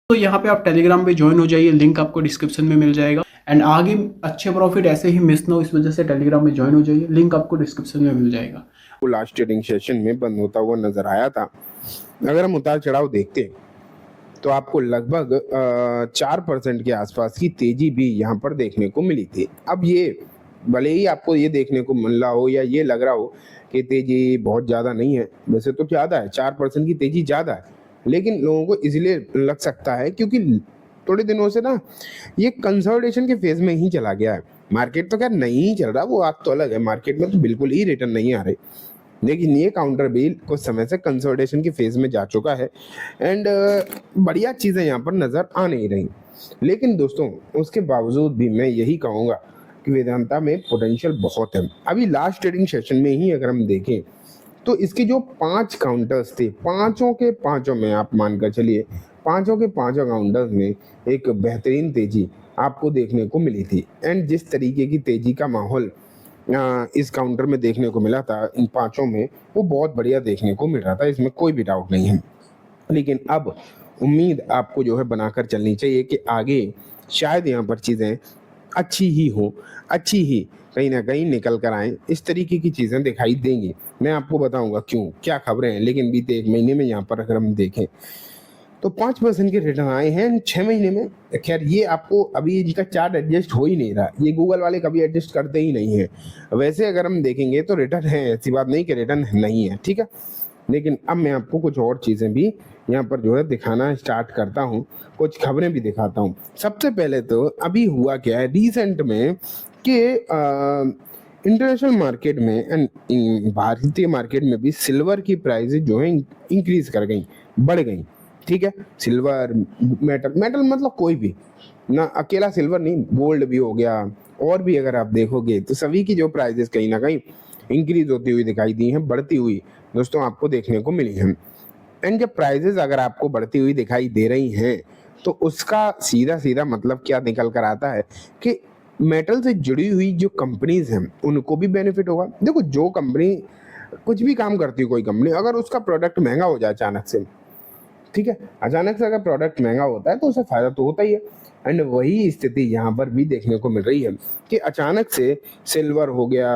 तो यहाँ पे आप टेलीग्राम पे ज्वाइन हो जाइए, लिंक आपको डिस्क्रिप्शन में मिल जाएगा। एंड आगे अच्छे प्रॉफिट ऐसे ही मिस ना हो, इस वजह से टेलीग्राम में ज्वाइन हो जाइए, लिंक आपको डिस्क्रिप्शन में मिल जाएगा। वो लास्ट ट्रेडिंग सेशन में बंद होता हुआ नजर आया था। अगर हम उतार चढ़ाव देखते तो आपको लगभग 4% के आसपास की तेजी भी यहाँ पर देखने को मिली थी। अब ये भले ही आपको ये देखने को मिल रहा हो या ये लग रहा हो कि तेजी बहुत ज़्यादा नहीं है, वैसे तो ज़्यादा है, 4% की तेजी ज़्यादा है, लेकिन लोगों को इसलिए लग सकता है क्योंकि थोड़े दिनों से ना ये कंसोलिडेशन के फेज में ही चला गया है। मार्केट तो खैर नहीं चल रहा, वो बात तो अलग है, मार्केट में तो बिल्कुल ही रिटर्न नहीं आ रहे, लेकिन ये काउंटर भी कुछ समय से कंसोलिडेशन की फेज में जा चुका है एंड बढ़िया चीज़ें यहाँ पर नज़र आ नहीं रही। लेकिन दोस्तों उसके बावजूद भी मैं यही कहूँगा कि वेदांता में पोटेंशियल बहुत है। अभी लास्ट ट्रेडिंग सेशन में ही अगर हम देखें तो इसके जो 5 काउंटर्स थे, पांचों के पांचों में आप मानकर चलिए, पांचों के पांचों काउंटर्स में एक बेहतरीन तेजी आपको देखने को मिली थी। एंड जिस तरीके की तेजी का माहौल इस काउंटर में देखने को मिला था इन पांचों में, वो बहुत बढ़िया देखने को मिल रहा था, इसमें कोई भी डाउट नहीं है। लेकिन अब उम्मीद आपको जो है बनाकर चलनी चाहिए कि आगे शायद यहाँ पर चीज़ें अच्छी ही हो, अच्छी ही कहीं ना कहीं निकल कर आए, इस तरीके की चीज़ें दिखाई देंगी। मैं आपको बताऊंगा क्यों, क्या खबरें हैं। लेकिन बीते 1 महीने में यहाँ पर अगर हम देखें तो 5% के रिटर्न आए हैं 6 महीने में। खैर ये आपको अभी इनका चार्ट एडजस्ट हो ही नहीं रहा, ये गूगल वाले कभी एडजस्ट करते ही नहीं है। वैसे अगर हम देखेंगे तो रिटर्न है, ऐसी बात नहीं कि रिटर्न नहीं है, ठीक है। लेकिन अब मैं आपको कुछ और चीज़ें भी यहाँ पर जो है दिखाना स्टार्ट करता हूँ, कुछ खबरें भी दिखाता हूँ। सबसे पहले तो अभी हुआ क्या है रिसेंट में कि इंटरनेशनल मार्केट में एंड भारतीय मार्केट में भी सिल्वर की प्राइसेस जो है इंक्रीज कर गई, बढ़ गई, ठीक है। सिल्वर, मेटल, मेटल मतलब कोई भी ना, अकेला सिल्वर नहीं, गोल्ड भी हो गया, और भी अगर आप देखोगे तो सभी की जो प्राइसेस कहीं ना कहीं इंक्रीज होती हुई दिखाई दी हैं, बढ़ती हुई दोस्तों आपको देखने को मिली हैं। एंड जब प्राइसेस अगर आपको बढ़ती हुई दिखाई दे रही हैं तो उसका सीधा सीधा मतलब क्या निकल कर आता है कि मेटल से जुड़ी हुई जो कंपनीज हैं उनको भी बेनिफिट होगा। देखो जो कंपनी कुछ भी काम करती है, कोई कंपनी अगर उसका प्रोडक्ट महंगा हो जाए अचानक से, ठीक है, अचानक से अगर प्रोडक्ट महंगा होता है तो उसे फायदा तो होता ही है। एंड वही स्थिति यहाँ पर भी देखने को मिल रही है कि अचानक से सिल्वर हो गया,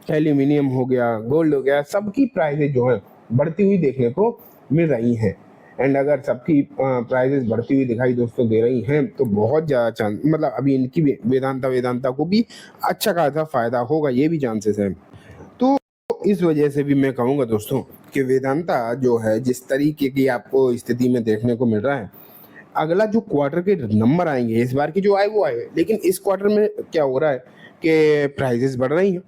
एल्यूमिनियम हो गया, गोल्ड हो गया, सबकी प्राइसेज जो है बढ़ती हुई देखने को मिल रही हैं। एंड अगर सबकी प्राइसेस बढ़ती हुई दिखाई दोस्तों दे रही हैं तो बहुत ज़्यादा चांस, मतलब अभी इनकी भी वेदांता को भी अच्छा खासा फायदा होगा, ये भी चांसेस है। तो इस वजह से भी मैं कहूँगा दोस्तों कि वेदांता जो है जिस तरीके की आपको स्थिति में देखने को मिल रहा है, अगला जो क्वार्टर के नंबर आएंगे, इस बार की जो आए वो आए, लेकिन इस क्वार्टर में क्या हो रहा है कि प्राइसेस बढ़ रही हैं।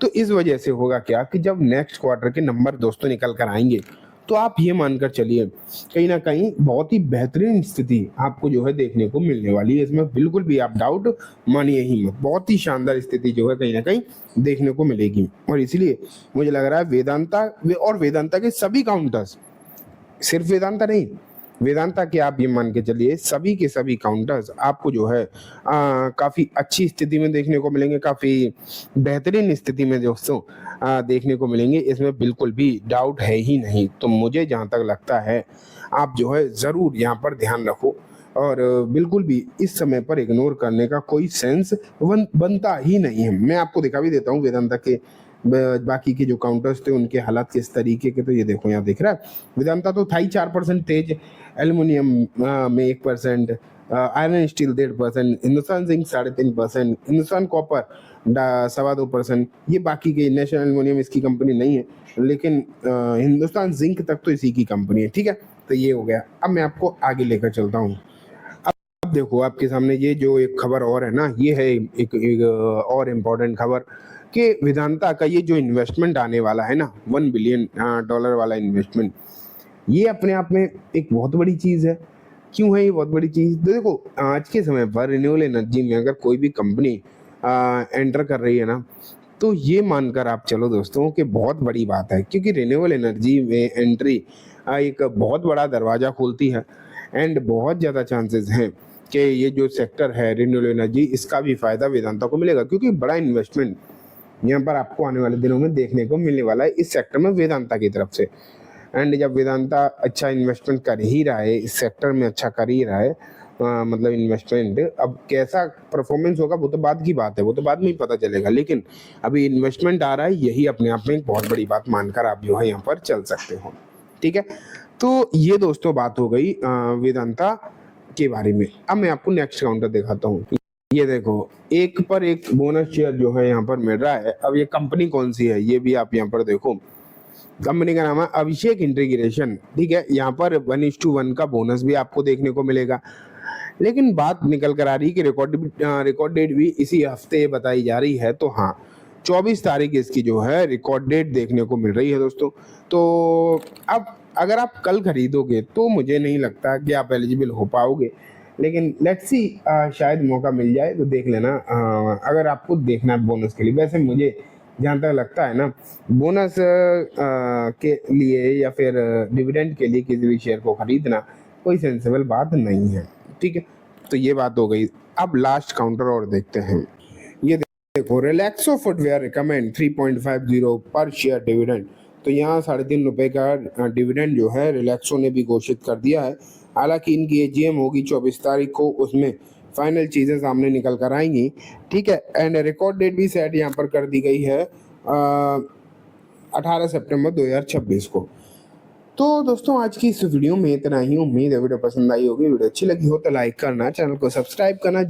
तो इस वजह से होगा क्या कि जब नेक्स्ट क्वार्टर के नंबर दोस्तों निकल कर आएंगे तो आप ये मानकर चलिए कहीं ना कहीं बहुत ही बेहतरीन स्थिति आपको जो है देखने को मिलने वाली है, इसमें बिल्कुल भी आप डाउट मानिए ही मत। बहुत ही शानदार स्थिति जो है कहीं ना कहीं देखने को मिलेगी। और इसलिए मुझे लग रहा है वेदांता के सभी काउंटर्स, सिर्फ वेदांता नहीं, वेदांता के आप ये मान के चलिए सभी के सभी काउंटर्स आपको जो है काफ़ी अच्छी स्थिति में देखने को मिलेंगे, काफ़ी बेहतरीन स्थिति में दोस्तों देखने को मिलेंगे, इसमें बिल्कुल भी डाउट है ही नहीं। तो मुझे जहाँ तक लगता है आप जो है ज़रूर यहाँ पर ध्यान रखो, और बिल्कुल भी इस समय पर इग्नोर करने का कोई सेंस बनता ही नहीं है। मैं आपको दिखा भी देता हूँ वेदांता के बाकी के जो काउंटर्स थे उनके हालात किस तरीके के, तो ये देखो यहाँ दिख रहा है वेदांता तो था ही 4% तेज, एल्युमिनियम में 1%, iron steel 1.5%, Hindustan zinc 3.5%, Hindustan copper 2.25%। ये बाकी के नेशनल एल्युमिनियम इसकी कंपनी नहीं है, लेकिन हिंदुस्तान जिंक तक तो इसी की कंपनी है, ठीक है। तो ये हो गया। अब मैं आपको आगे लेकर चलता हूँ। अब देखो आपके सामने ये जो एक खबर और है ना, ये है एक और इम्पोर्टेंट खबर कि वेदांता का ये जो इन्वेस्टमेंट आने वाला है ना, $1 बिलियन वाला इन्वेस्टमेंट, ये अपने आप में एक बहुत बड़ी चीज़ है। क्यों है ये बहुत बड़ी चीज़? तो देखो आज के समय पर रिन्यूएबल एनर्जी में अगर कोई भी कंपनी एंटर कर रही है ना, तो ये मानकर आप चलो दोस्तों कि बहुत बड़ी बात है, क्योंकि रिन्यूएबल एनर्जी में एंट्री एक बहुत बड़ा दरवाज़ा खोलती है। एंड बहुत ज़्यादा चांसेस हैं कि ये जो सेक्टर है रिन्यूएबल एनर्जी, इसका भी फ़ायदा वेदांता को मिलेगा, क्योंकि बड़ा इन्वेस्टमेंट यहाँ पर आपको आने वाले दिनों में देखने को मिलने वाला है इस सेक्टर में वेदांता की तरफ से। एंड जब वेदांता अच्छा इन्वेस्टमेंट कर ही रहा है, इस सेक्टर में अच्छा कर ही रहा है, मतलब इन्वेस्टमेंट, अब कैसा परफॉर्मेंस होगा वो तो बाद की बात है, वो तो बाद में ही पता चलेगा, लेकिन अभी इन्वेस्टमेंट आ रहा है, यही अपने आप में एक बहुत बड़ी बात मानकर आप जो है यहाँ पर चल सकते हो। ठीक है, तो ये दोस्तों बात हो गई वेदांता के बारे में। अब मैं आपको नेक्स्ट काउंटर दिखाता हूँ। ये देखो, एक पर एक बोनस शेयर जो है यहाँ पर मिल रहा है। अब ये कंपनी कौन सी है ये भी आप यहाँ पर देखो, कंपनी का नाम है अभिषेक इंटीग्रेशन। ठीक है, यहाँ पर 1:1 का बोनस भी आपको देखने को मिलेगा, लेकिन बात निकल कर आ रही है कि रिकॉर्ड डेट भी इसी हफ्ते बताई जा रही है। तो हाँ, 24 तारीख इसकी जो है रिकॉर्ड डेट देखने को मिल रही है दोस्तों। तो अब अगर आप कल खरीदोगे तो मुझे नहीं लगता कि आप एलिजिबल हो पाओगे, लेकिन लेट्स सी, शायद मौका मिल जाए तो देख लेना। अगर आपको देखना है बोनस के लिए, वैसे मुझे जहाँ तक लगता है ना, बोनस के लिए या फिर डिविडेंड के लिए किसी भी शेयर को खरीदना कोई सेंसेबल बात नहीं है। ठीक है, तो ये बात हो गई। अब लास्ट काउंटर और देखते हैं। ये देखो, रिलैक्सो फुटवेयर रिकमेंड 3.50 पर शेयर डिविडेंड। तो यहाँ 3.5 रुपए का डिविडेंड जो है रिलैक्सो ने भी घोषित कर दिया है। हालांकि इनकी एजीएम होगी 24 तारीख को, उसमें फाइनल चीज़ें सामने निकल कर आएंगी। ठीक है, एंड रिकॉर्ड डेट भी सेट यहाँ पर कर दी गई है 18 सितंबर 2026 को। तो दोस्तों आज की इस वीडियो में इतना ही। उम्मीद है वीडियो पसंद आई होगी। वीडियो अच्छी लगी हो तो लाइक करना, चैनल को सब्सक्राइब करना।